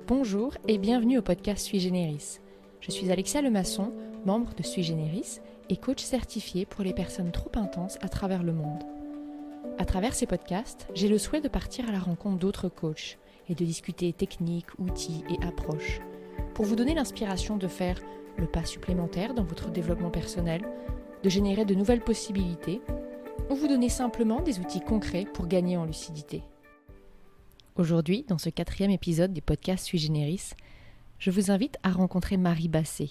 Bonjour et bienvenue au podcast Sui Generis. Je suis Alexia Lemasson, membre de Sui Generis et coach certifié pour les personnes trop intenses à travers le monde. À travers ces podcasts, j'ai le souhait de partir à la rencontre d'autres coachs et de discuter techniques, outils et approches pour vous donner l'inspiration de faire le pas supplémentaire dans votre développement personnel, de générer de nouvelles possibilités ou vous donner simplement des outils concrets pour gagner en lucidité. Aujourd'hui, dans ce 4e épisode des podcasts Sui Generis, je vous invite à rencontrer Marie Bassé.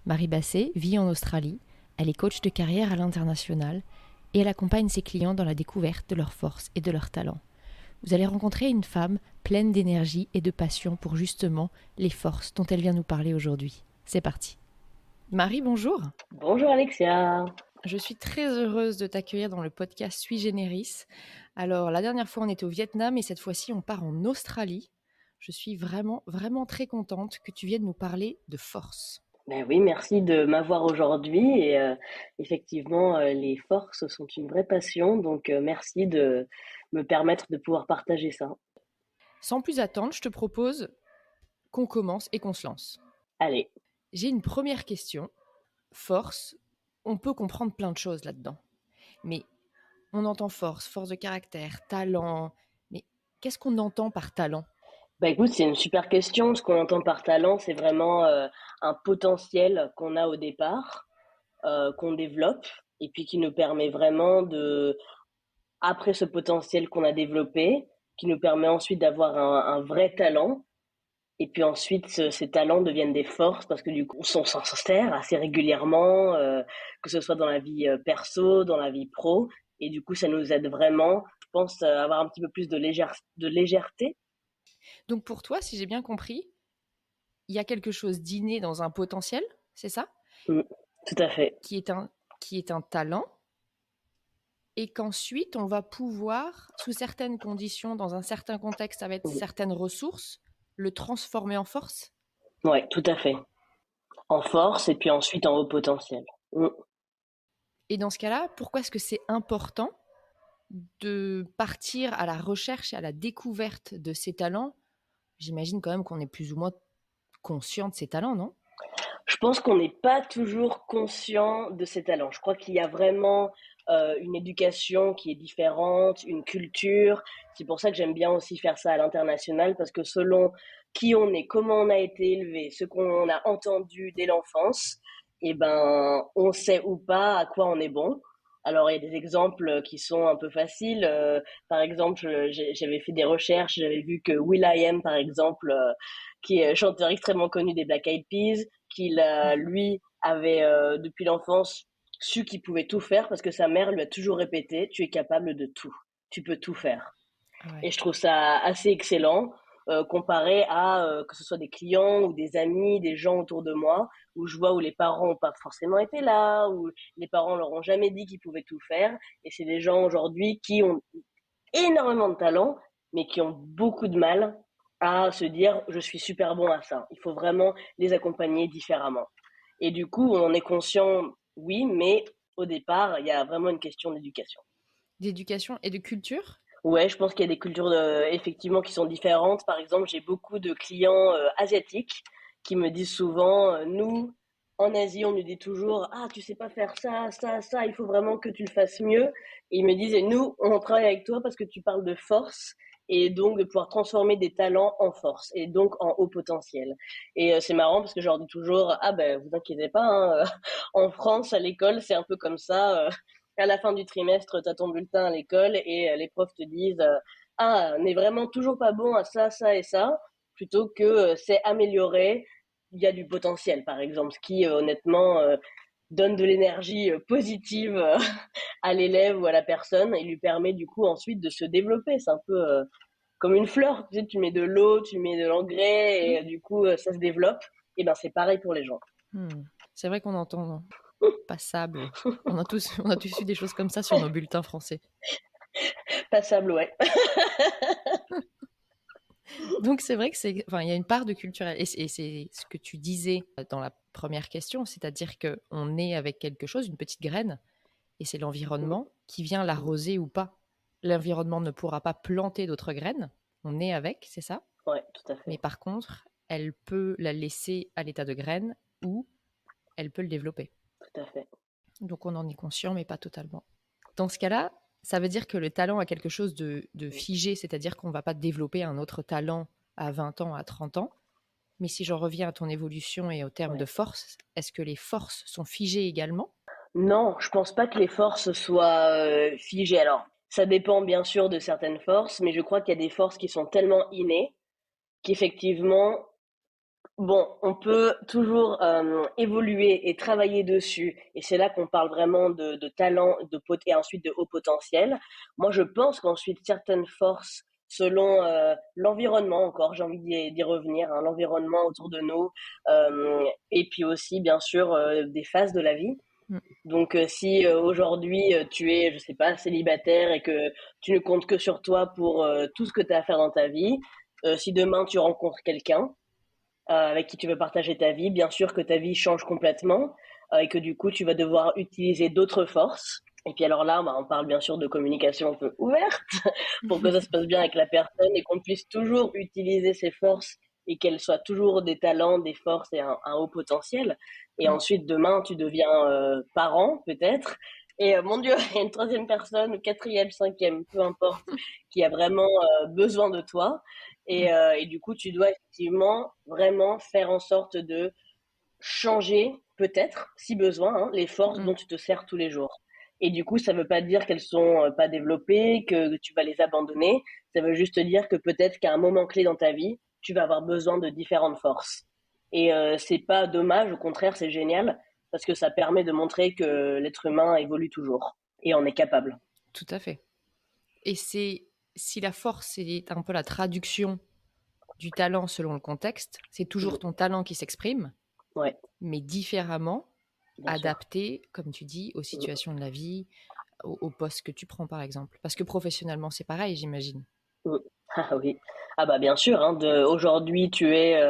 Marie Bassé vit en Australie, elle est coach de carrière à l'international et elle accompagne ses clients dans la découverte de leurs forces et de leurs talents. Vous allez rencontrer une femme pleine d'énergie et de passion pour justement les forces dont elle vient nous parler aujourd'hui. C'est parti. Marie, bonjour. Bonjour Alexia. Je suis très heureuse de t'accueillir dans le podcast Sui Generis. Alors, la dernière fois, on était au Vietnam et cette fois-ci, on part en Australie. Je suis vraiment très contente que tu viennes nous parler de force. Ben oui, merci de m'avoir aujourd'hui et effectivement, les forces sont une vraie passion, donc merci de me permettre de pouvoir partager ça. Sans plus attendre, je te propose qu'on commence et qu'on se lance. Allez, J'ai une première question. Force, on peut comprendre plein de choses là-dedans. Mais on entend force, force de caractère, talent. Mais qu'est-ce qu'on entend par talent ? bah écoute, c'est une super question. Ce qu'on entend par talent, c'est vraiment un potentiel qu'on a au départ, qu'on développe, et puis qui nous permet vraiment après ce potentiel qu'on a développé, qui nous permet ensuite d'avoir un vrai talent. Et puis ensuite, ces talents deviennent des forces parce que du coup, on s'en sert assez régulièrement, que ce soit dans la vie perso, dans la vie pro. Et du coup, ça nous aide vraiment, je pense, à avoir un petit peu plus de légèreté. Donc pour toi, si j'ai bien compris, il y a quelque chose d'inné dans un potentiel, c'est ça ? Mm, tout à fait. qui est un talent, et qu'ensuite on va pouvoir, sous certaines conditions, dans un certain contexte, avec Mm. certaines ressources, le transformer en force. Ouais, tout à fait. En force et puis ensuite en haut potentiel. Mm. Et dans ce cas-là, pourquoi est-ce que c'est important de partir à la recherche et à la découverte de ces talents ? J'imagine quand même qu'on est plus ou moins conscient de ces talents, non ? Je pense qu'on n'est pas toujours conscient de ses talents. Je crois qu'il y a vraiment une éducation qui est différente, une culture. C'est pour ça que j'aime bien aussi faire ça à l'international, parce que selon qui on est, comment on a été élevé, ce qu'on a entendu dès l'enfance, eh ben, on sait ou pas à quoi on est bon. Alors, il y a des exemples qui sont un peu faciles. Par exemple, j'avais fait des recherches, j'avais vu que will.i.am, par exemple, qui est chanteur extrêmement connu des Black Eyed Peas, qu'il lui avait depuis l'enfance su qu'il pouvait tout faire parce que sa mère lui a toujours répété tu es capable de tout, tu peux tout faire. Et Ouais. je trouve ça assez excellent comparé à que ce soit des clients ou des amis, des gens autour de moi où je vois où les parents n'ont pas forcément été là, où les parents leur ont jamais dit qu'ils pouvaient tout faire. Et c'est des gens aujourd'hui qui ont énormément de talent mais qui ont beaucoup de mal à se dire je suis super bon à ça. Il faut vraiment les accompagner différemment. Et du coup, on est conscient, oui, mais au départ, il y a vraiment une question d'éducation. D'éducation et de culture ? Ouais, je pense qu'il y a des cultures effectivement qui sont différentes. Par exemple, j'ai beaucoup de clients asiatiques qui me disent souvent, nous, en Asie, on nous dit toujours, ah, tu sais pas faire ça, ça, ça, il faut vraiment que tu le fasses mieux. Et ils me disent, et nous, on travaille avec toi parce que tu parles de force et donc de pouvoir transformer des talents en force et donc en haut potentiel. Et c'est marrant parce que je leur dis toujours, ah ben, vous inquiétez pas, hein, en France, à l'école, c'est un peu comme ça. À la fin du trimestre, tu as ton bulletin à l'école et les profs te disent ah, on n'est vraiment toujours pas bon à ça, ça et ça, plutôt que c'est amélioré, il y a du potentiel, par exemple, ce qui honnêtement donne de l'énergie positive à l'élève ou à la personne et lui permet du coup ensuite de se développer. C'est un peu comme une fleur, tu sais, tu mets de l'eau, tu mets de l'engrais et du coup ça se développe. Et ben c'est pareil pour les gens. C'est vrai qu'on entend passable. On a tous eu des choses comme ça sur nos bulletins français. Passable, ouais. Donc c'est vrai que il y a une part de culturel, et c'est ce que tu disais dans la première question, c'est-à-dire que on est avec quelque chose, une petite graine, et c'est l'environnement qui vient l'arroser ou pas. L'environnement ne pourra pas planter d'autres graines. On est avec, c'est ça ? Ouais, tout à Mais fait. par contre, elle peut la laisser à l'état de graine ou elle peut le développer. Tout à fait. Donc on en est conscient, mais pas totalement. Dans ce cas-là, ça veut dire que le talent a quelque chose de figé, c'est-à-dire qu'on ne va pas développer un autre talent à 20 ans, à 30 ans. Mais si j'en reviens à ton évolution et au terme de Ouais. force, est-ce que les forces sont figées également? Non, je pense pas que les forces soient figées. Alors, ça dépend bien sûr de certaines forces, mais je crois qu'il y a des forces qui sont tellement innées qu'effectivement, bon, on peut toujours évoluer et travailler dessus. Et c'est là qu'on parle vraiment de talent et ensuite de haut potentiel. Moi, je pense qu'ensuite, certaines forces, selon l'environnement encore, j'ai envie d'y revenir, hein, l'environnement autour de nous, et puis aussi, bien sûr, des phases de la vie. Mm. Donc, si aujourd'hui tu es, je sais pas, célibataire et que tu ne comptes que sur toi pour tout ce que tu as à faire dans ta vie, si demain tu rencontres quelqu'un avec qui tu veux partager ta vie, bien sûr que ta vie change complètement et que du coup tu vas devoir utiliser d'autres forces. Et puis alors là, bah, on parle bien sûr de communication un peu ouverte pour que ça se passe bien avec la personne et qu'on puisse toujours utiliser ses forces et qu'elles soient toujours des talents, des forces et un haut potentiel. Et Mm. ensuite, demain, tu deviens parent, peut-être. Et mon Dieu, il y a une troisième personne, ou quatrième, cinquième, peu importe, qui a vraiment besoin de toi. Mm. Et du coup, tu dois effectivement vraiment faire en sorte de changer, peut-être, si besoin, hein, les forces Mm. dont tu te sers tous les jours. Et du coup, ça ne veut pas dire qu'elles sont pas développées, que tu vas les abandonner. Ça veut juste dire que peut-être qu'à un moment clé dans ta vie, tu vas avoir besoin de différentes forces. Et c'est pas dommage, au contraire, c'est génial parce que ça permet de montrer que l'être humain évolue toujours et en est capable. Tout à fait. Et c'est si la force est un peu la traduction du talent selon le contexte, c'est toujours Mm. ton talent qui s'exprime, Ouais, mais différemment, bien sûr. adapté, comme tu dis, aux Mm. situations de la vie, au poste que tu prends par exemple. Parce que professionnellement, c'est pareil, j'imagine. Mm. Ah oui. Ah bah bien sûr, hein, aujourd'hui tu es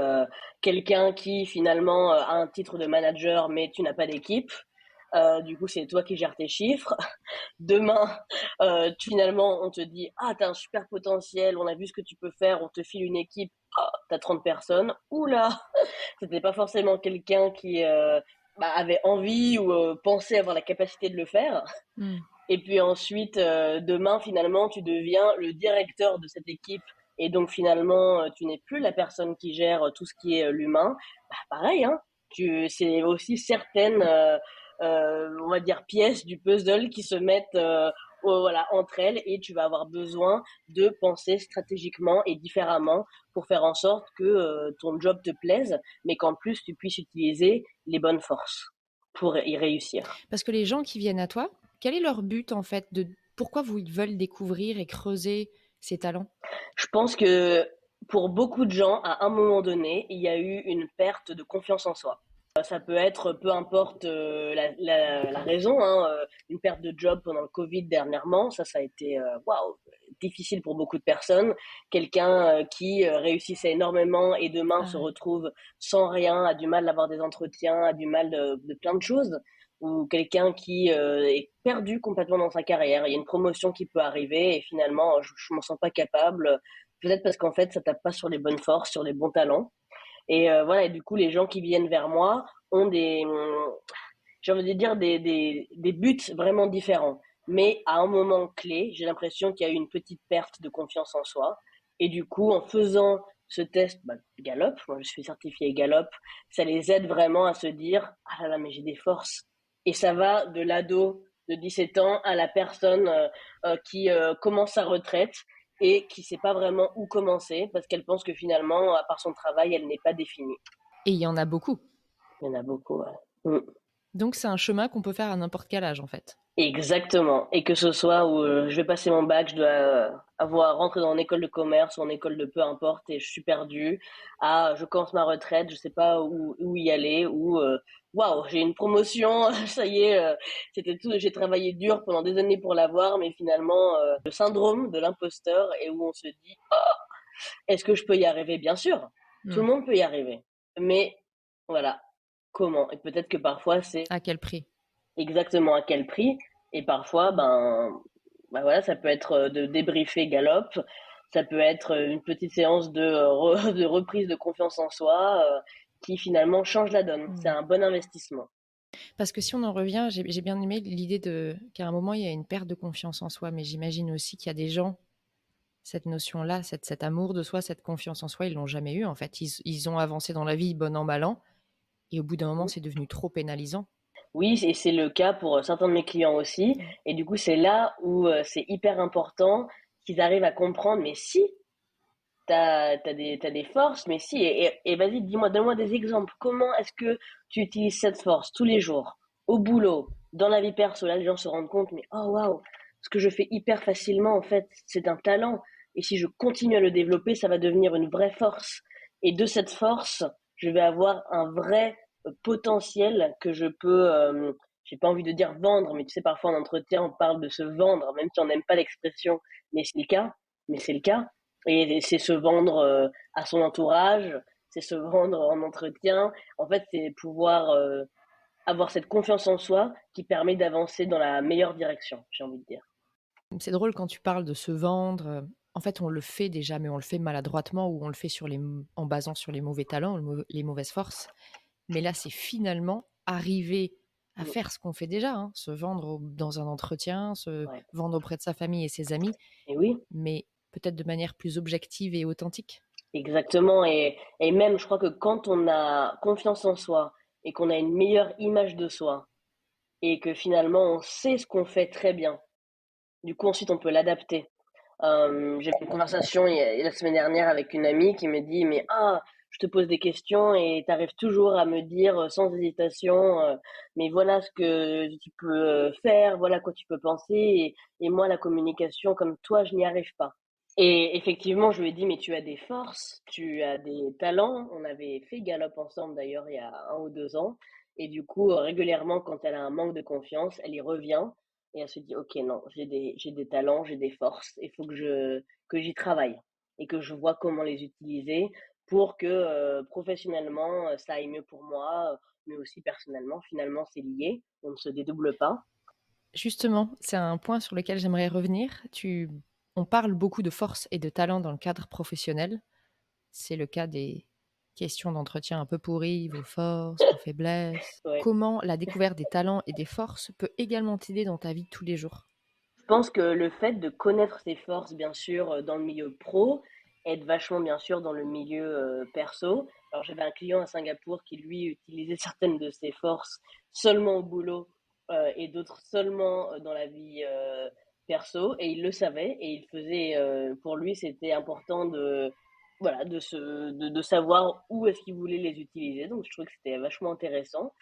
quelqu'un qui finalement a un titre de manager mais tu n'as pas d'équipe. Du coup c'est toi qui gères tes chiffres. Demain, finalement on te dit ah t'as un super potentiel, on a vu ce que tu peux faire, on te file une équipe, ah, t'as 30 personnes. Oula, c'était pas forcément quelqu'un qui avait envie ou pensait avoir la capacité de le faire. Mm. Et puis ensuite, demain, finalement, tu deviens le directeur de cette équipe. Et donc, finalement, tu n'es plus la personne qui gère tout ce qui est l'humain. Bah, pareil, hein. C'est aussi certaines, on va dire, pièces du puzzle qui se mettent voilà, entre elles. Et tu vas avoir besoin de penser stratégiquement et différemment pour faire en sorte que ton job te plaise, mais qu'en plus, tu puisses utiliser les bonnes forces pour y réussir. Parce que les gens qui viennent à toi, quel est leur but en fait de pourquoi ils veulent découvrir et creuser ces talents? Je pense que pour beaucoup de gens, à un moment donné, il y a eu une perte de confiance en soi. Ça peut être, peu importe la raison, hein, une perte de job pendant le Covid dernièrement, ça a été waouh, difficile pour beaucoup de personnes. Quelqu'un qui réussissait énormément et demain Ah se ouais. retrouve sans rien, a du mal d'avoir des entretiens, a du mal de plein de choses. Ou quelqu'un qui est perdu complètement dans sa carrière. Il y a une promotion qui peut arriver et finalement, je m'en sens pas capable. Peut-être parce qu'en fait, ça tape pas sur les bonnes forces, sur les bons talents. Et voilà, et du coup, les gens qui viennent vers moi ont j'ai envie de dire, des buts vraiment différents. Mais à un moment clé, j'ai l'impression qu'il y a eu une petite perte de confiance en soi. Et du coup, en faisant ce test Gallup, moi je suis certifié Gallup, ça les aide vraiment à se dire, ah là là, mais j'ai des forces. Et ça va de l'ado de 17 ans à la personne qui commence sa retraite et qui sait pas vraiment où commencer parce qu'elle pense que finalement, à part son travail, elle n'est pas définie. Et il y en a beaucoup. Il y en a beaucoup, ouais. Mm. Donc c'est un chemin qu'on peut faire à n'importe quel âge en fait. Exactement. Et que ce soit où je vais passer mon bac, je dois avoir rentré dans une école de commerce ou en école de peu importe et je suis perdue. Ah, je commence ma retraite, je sais pas où y aller ou waouh, j'ai une promotion, ça y est, c'était tout. J'ai travaillé dur pendant des années pour l'avoir, mais finalement le syndrome de l'imposteur et où on se dit est-ce que je peux y arriver? Bien sûr, tout Mm. le monde peut y arriver, mais voilà, comment? Et peut-être que parfois c'est À quel prix? exactement à quel prix. Et parfois, Mm. ben voilà, ça peut être de débriefer Galop, Ça peut être une petite séance de reprise de confiance en soi qui finalement change la donne. C'est Mmh. un bon investissement. Parce que si on en revient, j'ai bien aimé l'idée qu'à un moment, il y a une perte de confiance en soi, mais j'imagine aussi qu'il y a des gens, cette notion-là, cet amour de soi, cette confiance en soi, ils l'ont jamais eu en fait. Ils ont avancé dans la vie bon an, mal an, et au bout d'un moment, c'est devenu trop pénalisant. Oui, et c'est le cas pour certains de mes clients aussi. Ouais. Et du coup, c'est là où c'est hyper important qu'ils arrivent à comprendre, mais si, t'as des forces, mais si, et vas-y, donne-moi des exemples. Comment est-ce que tu utilises cette force tous les jours, au boulot, dans la vie perso? Là, les gens se rendent compte, mais oh waouh, ce que je fais hyper facilement, en fait, c'est un talent. Et si je continue à le développer, ça va devenir une vraie force. Et de cette force, je vais avoir un vrai potentiel que je peux, j'ai pas envie de dire vendre, mais tu sais, parfois en entretien, on parle de se vendre, même si on n'aime pas l'expression, mais c'est le cas. Mais c'est le cas. Et c'est se vendre à son entourage, c'est se vendre en entretien. En fait, c'est pouvoir avoir cette confiance en soi qui permet d'avancer dans la meilleure direction, j'ai envie de dire. C'est drôle quand tu parles de se vendre. En fait, on le fait déjà, mais on le fait maladroitement ou on le fait en basant sur les mauvais talents, les mauvaises forces. Mais là, c'est finalement arriver à Mm. faire ce qu'on fait déjà, hein, se vendre dans un entretien, se Ouais. vendre auprès de sa famille et ses amis, Et oui, mais peut-être de manière plus objective et authentique. exactement. Et même, je crois que quand on a confiance en soi et qu'on a une meilleure image de soi et que finalement on sait ce qu'on fait très bien, du coup ensuite on peut l'adapter. J'ai eu une conversation la semaine dernière avec une amie qui me dit, mais je te pose des questions et tu arrives toujours à me dire sans hésitation, mais voilà ce que tu peux faire, voilà quoi tu peux penser, et moi la communication comme toi, je n'y arrive pas. Et effectivement, je lui ai dit, mais tu as des forces, tu as des talents. On avait fait Galop ensemble d'ailleurs il y a 1 ou 2 ans. Et du coup, régulièrement, quand elle a un manque de confiance, elle y revient et elle se dit, OK, non, j'ai des talents, j'ai des forces, il faut que j'y travaille et que je vois comment les utiliser pour que professionnellement, ça aille mieux pour moi, mais aussi personnellement. Finalement, c'est lié, on ne se dédouble pas. Justement, c'est un point sur lequel j'aimerais revenir. On parle beaucoup de force et de talent dans le cadre professionnel. C'est le cas des questions d'entretien un peu pourries, vos forces, vos faiblesses. Ouais. Comment la découverte des talents et des forces peut également t'aider dans ta vie de tous les jours? Je pense que le fait de connaître ses forces, bien sûr, dans le milieu pro, aide vachement, bien sûr, dans le milieu perso. Alors, j'avais un client à Singapour qui, lui, utilisait certaines de ses forces seulement au boulot et d'autres seulement dans la vie perso. Et il le savait et il faisait, pour lui, c'était important voilà, de savoir où est-ce qu'il voulait les utiliser. Donc, je trouvais que c'était vachement intéressant.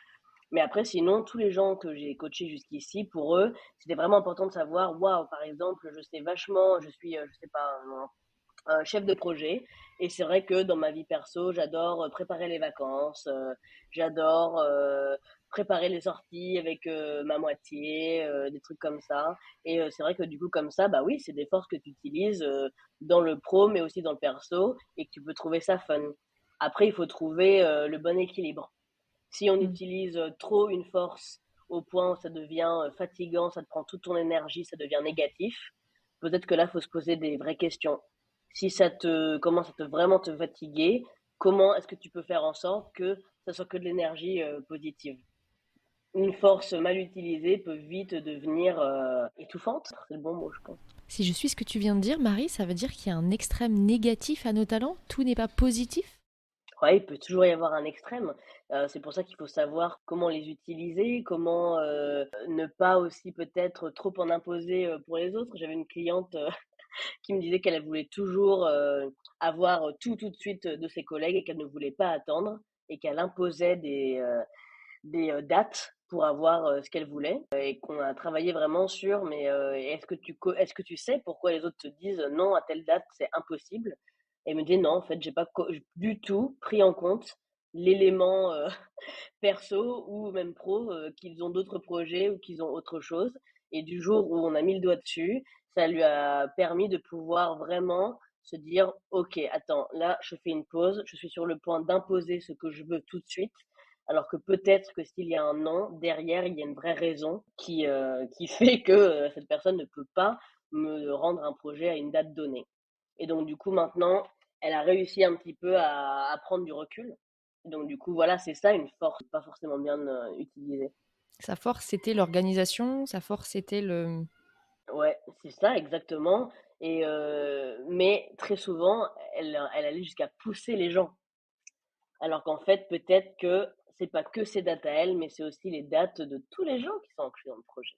Mais après, sinon, tous les gens que j'ai coachés jusqu'ici, pour eux, c'était vraiment important de savoir, waouh, par exemple, je sais vachement, je suis, je sais pas, un chef de projet. Et c'est vrai que dans ma vie perso, j'adore préparer les vacances, j'adore préparer les sorties avec ma moitié, des trucs comme ça. Et c'est vrai que du coup, comme ça, bah oui, c'est des forces que tu utilises dans le pro, mais aussi dans le perso, et que tu peux trouver ça fun. Après, il faut trouver le bon équilibre. Si on Mmh. utilise trop une force au point où ça devient fatigant, ça te prend toute ton énergie, ça devient négatif, peut-être que là, il faut se poser des vraies questions. Si ça te commence à vraiment te fatiguer, comment est-ce que tu peux faire en sorte que ça soit que de l'énergie positive? Une force mal utilisée peut vite devenir étouffante, c'est le bon mot, je pense. Si je suis ce que tu viens de dire, Marie, ça veut dire qu'il y a un extrême négatif à nos talents? Tout n'est pas positif? Ouais, il peut toujours y avoir un extrême. C'est pour ça qu'il faut savoir comment les utiliser, comment ne pas aussi peut-être trop en imposer pour les autres. J'avais une cliente qui me disait qu'elle voulait toujours avoir tout de suite de ses collègues et qu'elle ne voulait pas attendre et qu'elle imposait des dates pour avoir ce qu'elle voulait et qu'on a travaillé vraiment sur mais est-ce que tu sais pourquoi les autres te disent non à telle date c'est impossible? Et elle me dit non en fait j'ai pas du tout pris en compte l'élément perso ou même pro qu'ils ont d'autres projets ou qu'ils ont autre chose, et du jour où on a mis le doigt dessus, ça lui a permis de pouvoir vraiment se dire ok, attends, là je fais une pause, je suis sur le point d'imposer ce que je veux tout de suite, alors que peut-être que s'il y a un non, derrière, il y a une vraie raison qui fait que cette personne ne peut pas me rendre un projet à une date donnée. Et donc, du coup, maintenant, elle a réussi un petit peu à prendre du recul. Donc, du coup, voilà, c'est ça une force, pas forcément bien utilisée. Sa force, c'était l'organisation, sa force, c'était le Ouais, c'est ça, exactement. Mais très souvent, elle allait jusqu'à pousser les gens. Alors qu'en fait, peut-être que c'est pas que ses dates à elle, mais c'est aussi les dates de tous les gens qui sont inclus dans le projet.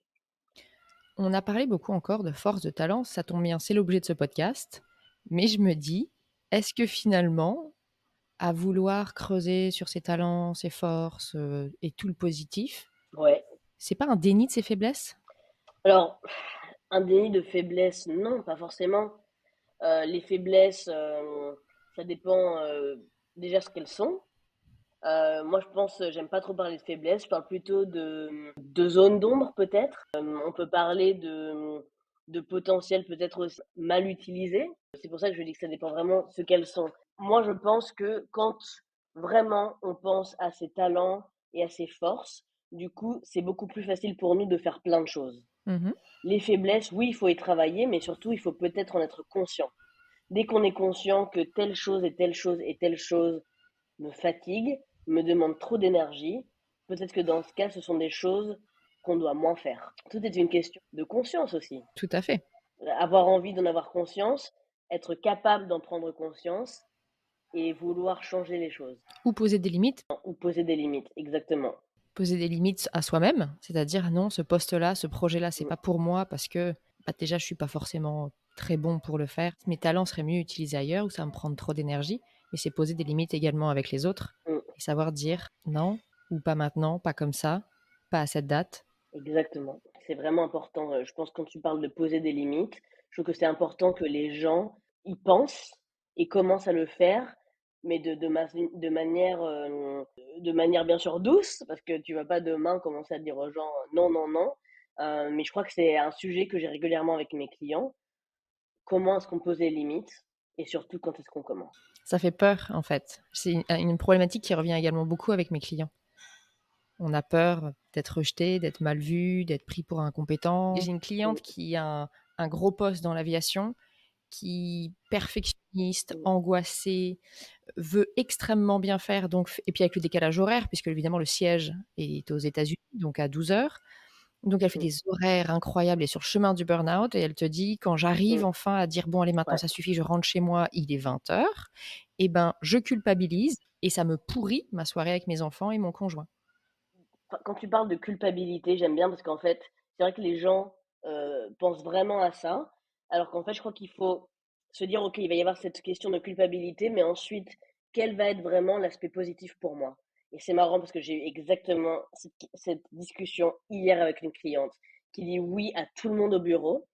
on a parlé beaucoup encore de force, de talent, ça tombe bien, c'est l'objet de ce podcast. Mais je me dis, est-ce que finalement, à vouloir creuser sur ses talents, ses forces, et tout le positif, Ouais. c'est pas un déni de ses faiblesses? Alors, un déni de faiblesse, non, pas forcément. Les faiblesses, ça dépend déjà ce qu'elles sont. Moi, je pense, j'aime pas trop parler de faiblesse, je parle plutôt de zones d'ombre peut-être. On peut parler de potentiel peut-être aussi mal utilisé. C'est pour ça que je dis que ça dépend vraiment de ce qu'elles sont. Moi, je pense que quand vraiment on pense à ses talents et à ses forces, du coup, c'est beaucoup plus facile pour nous de faire plein de choses. Mmh. Les faiblesses, oui, il faut y travailler, mais surtout, il faut peut-être en être conscient. Dès qu'on est conscient que telle chose et telle chose et telle chose me fatigue, me demande trop d'énergie, peut-être que dans ce cas, ce sont des choses qu'on doit moins faire. Tout est une question de conscience aussi. Tout à fait. Avoir envie d'en avoir conscience, être capable d'en prendre conscience et vouloir changer les choses. Ou poser des limites. Ou poser des limites, exactement. Poser des limites à soi-même, c'est-à-dire: «Non, ce poste-là, ce projet-là, c'est Mm. pas pour moi parce que, bah, déjà, je suis pas forcément très bon pour le faire. Mes talents seraient mieux utilisés ailleurs ou ça va me prendre trop d'énergie». Mais c'est poser des limites également avec les autres Mm. et savoir dire: «Non» ou «Pas maintenant, pas comme ça, pas à cette date». Exactement. C'est vraiment important. Je pense que quand tu parles de poser des limites, je trouve que c'est important que les gens y pensent et commencent à le faire, mais de manière bien sûr douce, parce que tu vas pas demain commencer à dire aux gens non, non, non. Mais je crois que c'est un sujet que j'ai régulièrement avec mes clients. Comment est-ce qu'on pose les limites et surtout quand est-ce qu'on commence? Ça fait peur, en fait. C'est une problématique qui revient également beaucoup avec mes clients. On a peur d'être rejeté, d'être mal vu, d'être pris pour incompétent. J'ai une Mm, cliente qui a un gros poste dans l'aviation, qui perfectionniste, mm, angoissée, veut extrêmement bien faire, donc et puis avec le décalage horaire, puisque évidemment le siège est aux États-Unis, donc à 12 heures. Donc elle fait mm, des horaires incroyables et sur le chemin du burn-out et elle te dit: «Quand j'arrive mm. enfin à dire: "Bon allez maintenant Ouais. ça suffit, je rentre chez moi, il est 20 heures", et ben, je culpabilise et ça me pourrit ma soirée avec mes enfants et mon conjoint». Quand tu parles de culpabilité, j'aime bien parce qu'en fait, c'est vrai que les gens, pensent vraiment à ça, alors qu'en fait, je crois qu'il faut se dire: «OK, il va y avoir cette question de culpabilité, mais ensuite, quel va être vraiment l'aspect positif pour moi?» Et c'est marrant parce que j'ai eu exactement cette discussion hier avec une cliente qui dit oui à tout le monde au bureau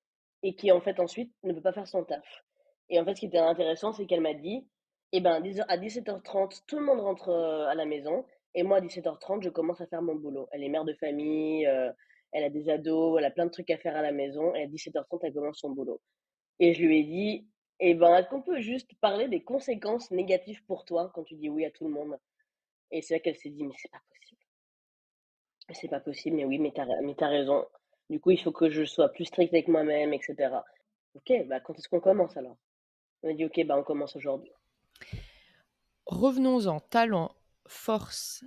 et qui, en fait, ensuite, ne peut pas faire son taf. Et en fait, ce qui était intéressant, c'est qu'elle m'a dit: «Eh ben, 10 à 17h30, tout le monde rentre, à la maison et moi, à 17h30, je commence à faire mon boulot». Elle est mère de famille, elle a des ados, elle a plein de trucs à faire à la maison et à 17h30, elle commence son boulot. Et je lui ai dit: «Eh ben, est-ce qu'on peut juste parler des conséquences négatives pour toi quand tu dis oui à tout le monde?» Et c'est là qu'elle s'est dit: «Mais c'est pas possible. C'est pas possible, mais oui, mais tu raison. Du coup, il faut que je sois plus stricte avec moi-même et cetera». «OK, bah, quand est-ce qu'on commence alors?» On m'a dit: «OK, bah, on commence aujourd'hui». Revenons-en, talent, force.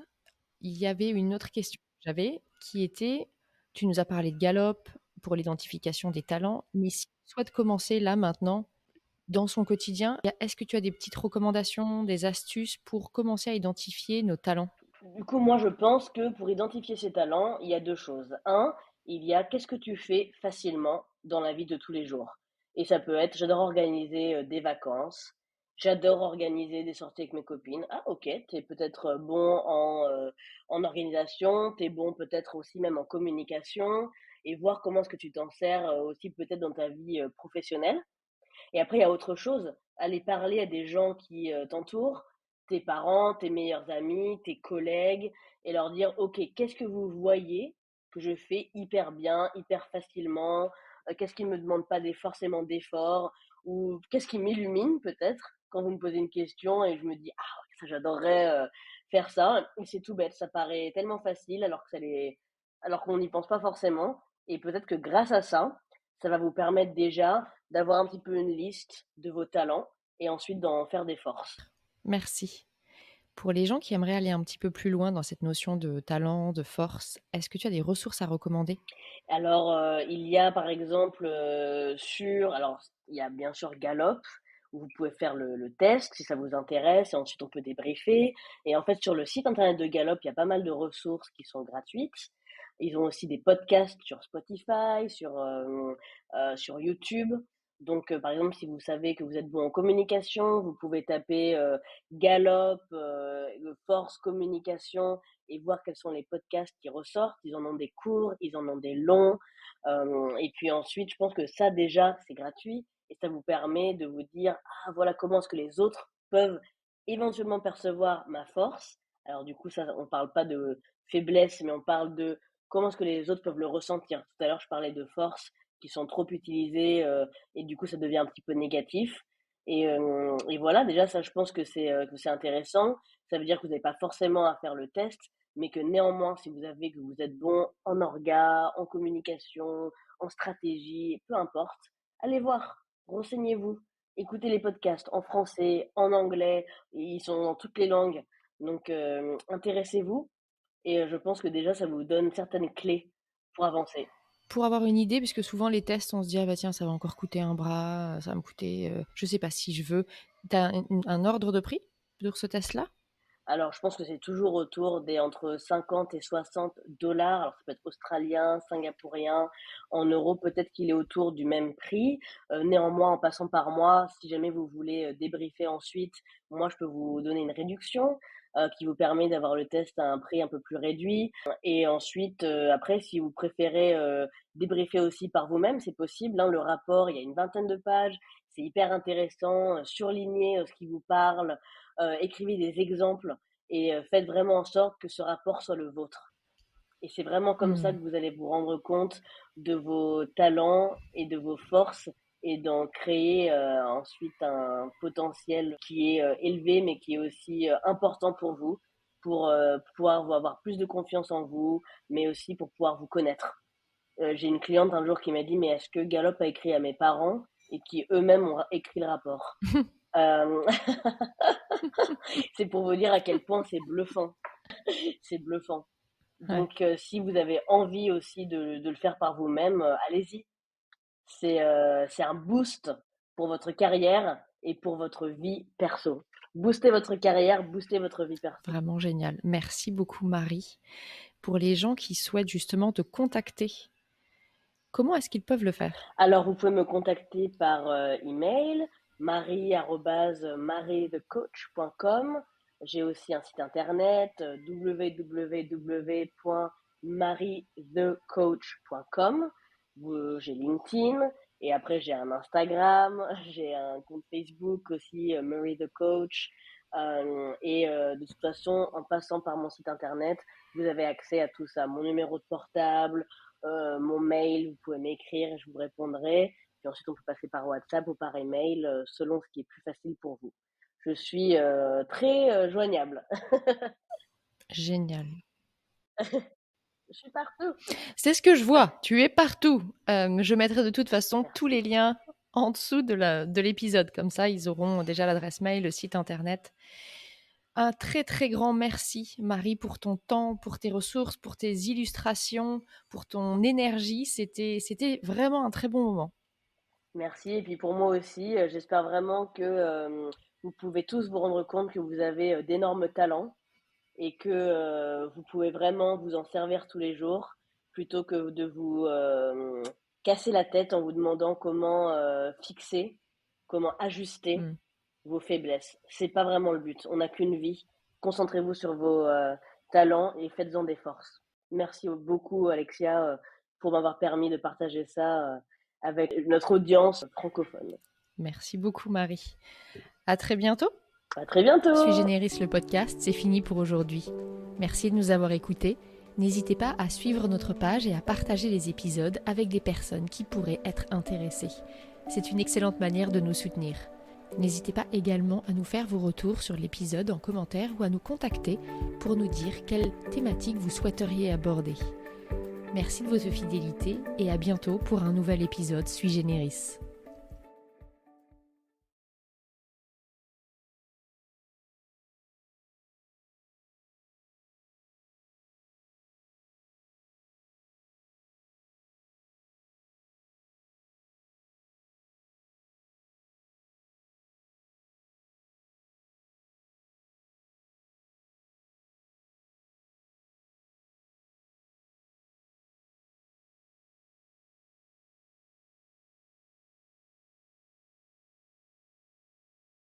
Il y avait une autre question que j'avais qui était, tu nous as parlé de Gallup pour l'identification des talents, mais si tu souhaites commencer là maintenant, dans son quotidien, est-ce que tu as des petites recommandations, des astuces pour commencer à identifier nos talents? Du coup, moi, je pense que pour identifier ses talents, il y a 2 choses. Un, il y a qu'est-ce que tu fais facilement dans la vie de tous les jours? Et ça peut être, j'adore organiser, des vacances, j'adore organiser des sorties avec mes copines. Ah OK, tu es peut-être, bon en organisation, tu es bon peut-être aussi même en communication et voir comment est-ce que tu t'en sers, aussi peut-être dans ta vie, professionnelle. Et après, il y a autre chose, aller parler à des gens qui t'entourent, tes parents, tes meilleurs amis, tes collègues, et leur dire, OK, qu'est-ce que vous voyez que je fais hyper bien, hyper facilement, qu'est-ce qui ne me demande pas forcément d'efforts, ou qu'est-ce qui m'illumine peut-être quand vous me posez une question et je me dis, ah, ouais, ça j'adorerais faire ça, et c'est tout bête, ça paraît tellement facile alors qu'on n'y pense pas forcément, et peut-être que grâce à ça, ça va vous permettre déjà d'avoir un petit peu une liste de vos talents et ensuite d'en faire des forces. Merci. Pour les gens qui aimeraient aller un petit peu plus loin dans cette notion de talent, de force, est-ce que tu as des ressources à recommander? Alors, il y a par exemple, alors il y a bien sûr Gallup, où vous pouvez faire le test si ça vous intéresse et ensuite on peut débriefer et en fait sur le site internet de Gallup, il y a pas mal de ressources qui sont gratuites. Ils ont aussi des podcasts sur Spotify, sur YouTube. Donc, par exemple, si vous savez que vous êtes bon en communication, vous pouvez taper, Gallup, force communication et voir quels sont les podcasts qui ressortent. Ils en ont des courts, ils en ont des longs. Et puis ensuite, je pense que ça déjà, c'est gratuit et ça vous permet de vous dire, ah voilà comment est-ce que les autres peuvent éventuellement percevoir ma force. Alors du coup, ça, on parle pas de faiblesse, mais on parle de comment est-ce que les autres peuvent le ressentir. Tout à l'heure, je parlais de forces qui sont trop utilisées et du coup, ça devient un petit peu négatif. Et voilà, déjà, ça, je pense que c'est intéressant. Ça veut dire que vous n'avez pas forcément à faire le test, mais que néanmoins, si vous avez que vous êtes bon en orga, en communication, en stratégie, peu importe, allez voir, renseignez-vous, écoutez les podcasts en français, en anglais, ils sont dans toutes les langues. Donc, intéressez-vous et je pense que déjà, ça vous donne certaines clés pour avancer. Pour avoir une idée, puisque souvent les tests, on se dit: «Ah bah tiens, ça va encore coûter un bras, ça va me coûter, je sais pas si je veux». Tu as un ordre de prix pour ce test-là? Alors, je pense que c'est toujours autour des entre 50 et 60 dollars. Alors, ça peut être australien, singapourien, en euros, peut-être qu'il est autour du même prix. Néanmoins, en passant par moi, si jamais vous voulez débriefer ensuite, moi, je peux vous donner une réduction qui vous permet d'avoir le test à un prix un peu plus réduit. Et ensuite, après, si vous préférez débriefer aussi par vous-même, c'est possible, hein. Le rapport, il y a une vingtaine de pages. C'est hyper intéressant, surlignez ce qui vous parle, écrivez des exemples et faites vraiment en sorte que ce rapport soit le vôtre. Et c'est vraiment comme ça Mmh. que vous allez vous rendre compte de vos talents et de vos forces et d'en créer ensuite un potentiel qui est élevé, mais qui est aussi important pour vous, pour pouvoir vous avoir plus de confiance en vous, mais aussi pour pouvoir vous connaître. J'ai une cliente un jour qui m'a dit, mais est-ce que Gallup a écrit à mes parents et qui eux-mêmes ont écrit le rapport? Euh, c'est pour vous dire à quel point c'est bluffant. C'est bluffant. Ouais. Donc, si vous avez envie aussi de le faire par vous-même, allez-y. C'est un boost pour votre carrière et pour votre vie perso. Booster votre carrière, booster votre vie perso. Vraiment génial. Merci beaucoup Marie. Pour les gens qui souhaitent justement te contacter, comment est-ce qu'ils peuvent le faire? Alors, vous pouvez me contacter par email, marie@mariethecoach.com. J'ai aussi un site internet www.mariethecoach.com. J'ai LinkedIn et après j'ai un Instagram, j'ai un compte Facebook aussi, Marie the Coach. De toute façon, en passant par mon site internet, vous avez accès à tout ça, mon numéro de portable, mon mail, vous pouvez m'écrire et je vous répondrai. Puis ensuite, on peut passer par WhatsApp ou par email, selon ce qui est plus facile pour vous. Je suis très joignable. Génial. Je suis partout. C'est ce que je vois, tu es partout. Je mettrai de toute façon tous les Merci. liens en dessous de l'épisode. Comme ça, ils auront déjà l'adresse mail, le site internet. Un très très grand merci, Marie, pour ton temps, pour tes ressources, pour tes illustrations, pour ton énergie. C'était vraiment un très bon moment. Merci. Et puis pour moi aussi, j'espère vraiment que vous pouvez tous vous rendre compte que vous avez d'énormes talents et que vous pouvez vraiment vous en servir tous les jours plutôt que de vous casser la tête en vous demandant comment fixer, comment ajuster Mm. vos faiblesses. C'est pas vraiment le but. On n'a qu'une vie. Concentrez-vous sur vos talents et faites-en des forces. Merci beaucoup, Alexia, pour m'avoir permis de partager ça avec notre audience francophone. Merci beaucoup, Marie. À très bientôt. À très Sui bientôt! Generis, le podcast, c'est fini pour aujourd'hui. Merci de nous avoir écoutés. N'hésitez pas à suivre notre page et à partager les épisodes avec des personnes qui pourraient être intéressées. C'est une excellente manière de nous soutenir. N'hésitez pas également à nous faire vos retours sur l'épisode en commentaire ou à nous contacter pour nous dire quelle thématique vous souhaiteriez aborder. Merci de votre fidélité et à bientôt pour un nouvel épisode Sui Generis.